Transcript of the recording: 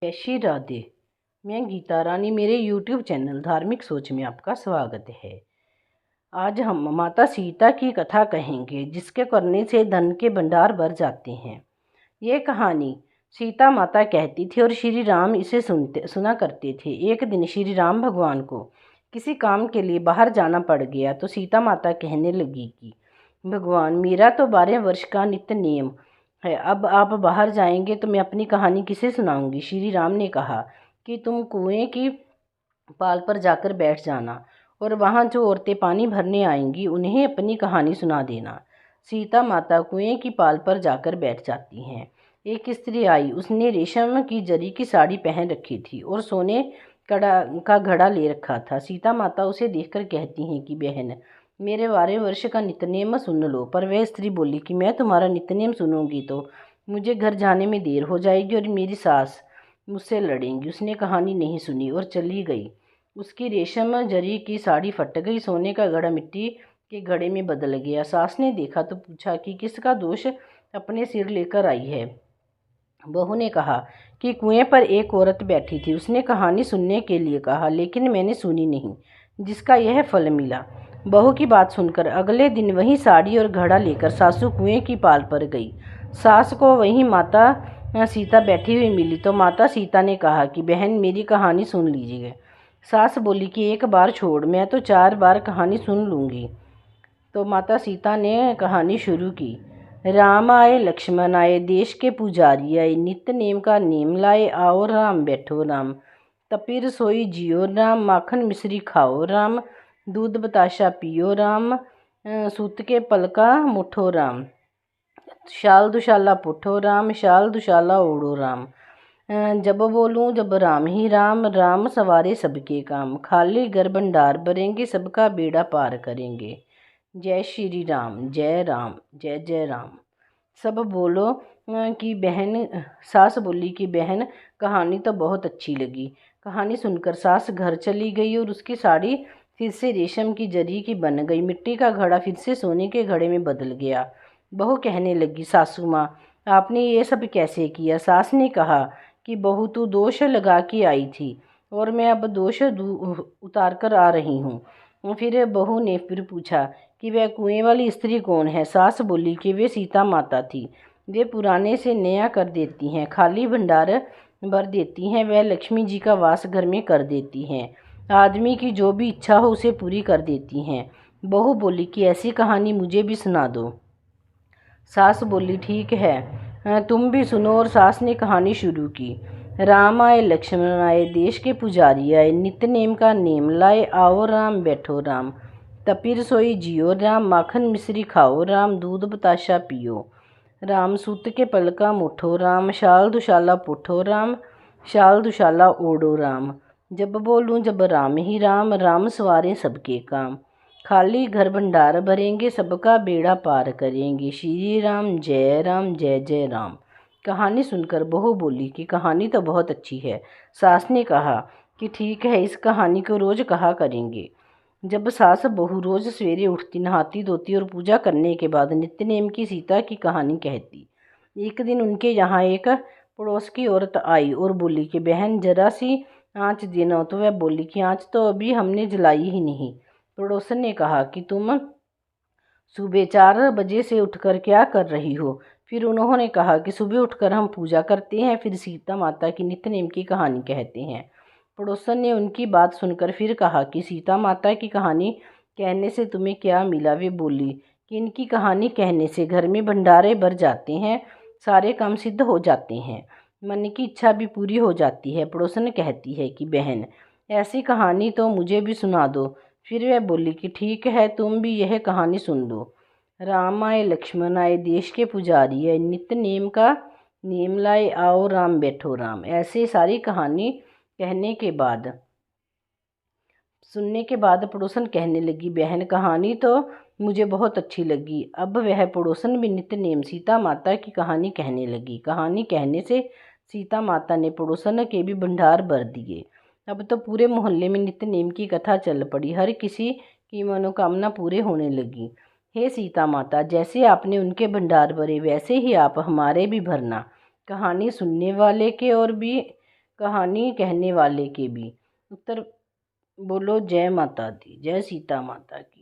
जय श्री राधे। मैं गीता रानी, मेरे YouTube चैनल धार्मिक सोच में आपका स्वागत है। आज हम माता सीता की कथा कहेंगे, जिसके करने से धन के भंडार भर जाते हैं। ये कहानी सीता माता कहती थी और श्री राम इसे सुना करते थे। एक दिन श्री राम भगवान को किसी काम के लिए बाहर जाना पड़ गया तो सीता माता कहने लगी कि भगवान, मेरा तो 12 वर्ष का नित्य नियम है, अब आप बाहर जाएंगे तो मैं अपनी कहानी किसे सुनाऊंगी। श्री राम ने कहा कि तुम कुएं की पाल पर जाकर बैठ जाना और वहाँ जो औरतें पानी भरने आएंगी उन्हें अपनी कहानी सुना देना। सीता माता कुएं की पाल पर जाकर बैठ जाती हैं। एक स्त्री आई, उसने रेशम की जरी की साड़ी पहन रखी थी और सोने का घड़ा ले रखा था। सीता माता उसे देखकर कहती हैं कि बहन, मेरे 12 वर्ष का नित्यनेम सुन लो। पर वह स्त्री बोली कि मैं तुम्हारा नित्यनेम सुनूंगी तो मुझे घर जाने में देर हो जाएगी और मेरी सास मुझसे लड़ेंगी। उसने कहानी नहीं सुनी और चली गई। उसकी रेशम जरी की साड़ी फट गई, सोने का घड़ा मिट्टी के घड़े में बदल गया। सास ने देखा तो पूछा कि किसका दोष अपने सिर लेकर आई है। बहू ने कहा कि कुएं पर एक औरत बैठी थी, उसने कहानी सुनने के लिए कहा, लेकिन मैंने सुनी नहीं, जिसका यह फल मिला। बहू की बात सुनकर अगले दिन वही साड़ी और घड़ा लेकर सासू कुएं की पाल पर गई। सास को वहीं माता सीता बैठी हुई मिली तो माता सीता ने कहा कि बहन, मेरी कहानी सुन लीजिए। सास बोली कि एक बार छोड़, मैं तो 4 बार कहानी सुन लूँगी। तो माता सीता ने कहानी शुरू की। राम आए, लक्ष्मण आए, देश के पुजारी आए, नित्य नेम का नेम लाए, आओ राम बैठो राम, तपी रसोई जियो राम, माखन मिश्री खाओ राम, दूध बताशा पियो राम, सूत के पलका मुठो राम, शाल दुशाला पुठो राम, शाल दुशाला ओढ़ो राम, जब बोलूं जब राम ही राम, राम सवारे सबके काम, खाली घर भंडार भरेंगे, सबका बेड़ा पार करेंगे। जय श्री राम, जय राम, जय जय राम। सब बोलो कि बहन। सास बोली कि बहन, कहानी तो बहुत अच्छी लगी। कहानी सुनकर सास घर चली गई और उसकी साड़ी फिर से रेशम की जरी की बन गई। मिट्टी का घड़ा फिर से सोने के घड़े में बदल गया। बहू कहने लगी, सासू माँ, आपने ये सब कैसे किया। सास ने कहा कि बहू, तू दोष लगा के आई थी और मैं अब दोष उतार कर आ रही हूँ। फिर बहू ने फिर पूछा कि वह कुएं वाली स्त्री कौन है। सास बोली कि वे सीता माता थी। वे पुराने से नया कर देती हैं, खाली भंडार भर देती हैं, वह लक्ष्मी जी का वास घर में कर देती हैं, आदमी की जो भी इच्छा हो उसे पूरी कर देती हैं। बहू बोली कि ऐसी कहानी मुझे भी सुना दो। सास बोली, ठीक है, तुम भी सुनो। और सास ने कहानी शुरू की। राम आए, लक्ष्मण आए, देश के पुजारी आए, नित्य नेम का नेम लाए, आओ राम बैठो राम, तपी रसोई जियो राम, माखन मिश्री खाओ राम, दूध बताशा पियो राम, सूत के पलका मुठो राम, शाल दुशाला पुठो राम, शाल दुशाला ओढ़ो राम, जब बोलूं जब राम ही राम, राम सवारे सबके काम, खाली घर भंडार भरेंगे, सबका बेड़ा पार करेंगे। श्री राम, जय राम, जय जय राम। कहानी सुनकर बहू बोली कि कहानी तो बहुत अच्छी है। सास ने कहा कि ठीक है, इस कहानी को रोज कहा करेंगे। जब सास बहू रोज सवेरे उठती, नहाती धोती और पूजा करने के बाद नित्य नेम की सीता की कहानी कहती। एक दिन उनके यहाँ एक पड़ोस की औरत आई और बोली कि बहन, जरा सी आँच देना। तो वह बोली कि आँच तो अभी हमने जलाई ही नहीं। पड़ोसन ने कहा कि तुम सुबह 4 बजे से उठकर क्या कर रही हो। फिर उन्होंने कहा कि सुबह उठकर हम पूजा करते हैं, फिर सीता माता की नित्य नेम की कहानी कहते हैं। पड़ोसन ने उनकी बात सुनकर फिर कहा कि सीता माता की कहानी कहने से तुम्हें क्या मिला। वे बोली कि इनकी कहानी कहने से घर में भंडारे भर जाते हैं, सारे काम सिद्ध हो जाते हैं, मन की इच्छा भी पूरी हो जाती है। पड़ोसन कहती है कि बहन, ऐसी कहानी तो मुझे भी सुना दो। फिर वह बोली कि ठीक है, तुम भी यह कहानी सुन लो। राम आए, लक्ष्मण आए, देश के पुजारी आए, नित्य नेम का नेम लाए, आओ राम बैठो राम। ऐसे सारी कहानी कहने के बाद सुनने के बाद पड़ोसन कहने लगी, बहन, कहानी तो मुझे बहुत अच्छी लगी। अब वह पड़ोसन भी नित्य नेम सीता माता की कहानी कहने लगी। कहानी कहने से सीता माता ने पड़ोसन के भी भंडार भर दिए। अब तो पूरे मोहल्ले में नित्य नेम की कथा चल पड़ी। हर किसी की मनोकामना पूरे होने लगी। हे सीता माता, जैसे आपने उनके भंडार भरे, वैसे ही आप हमारे भी भरना। कहानी सुनने वाले के और भी कहानी कहने वाले के भी। उत्तर बोलो जय माता दी, जय सीता माता की।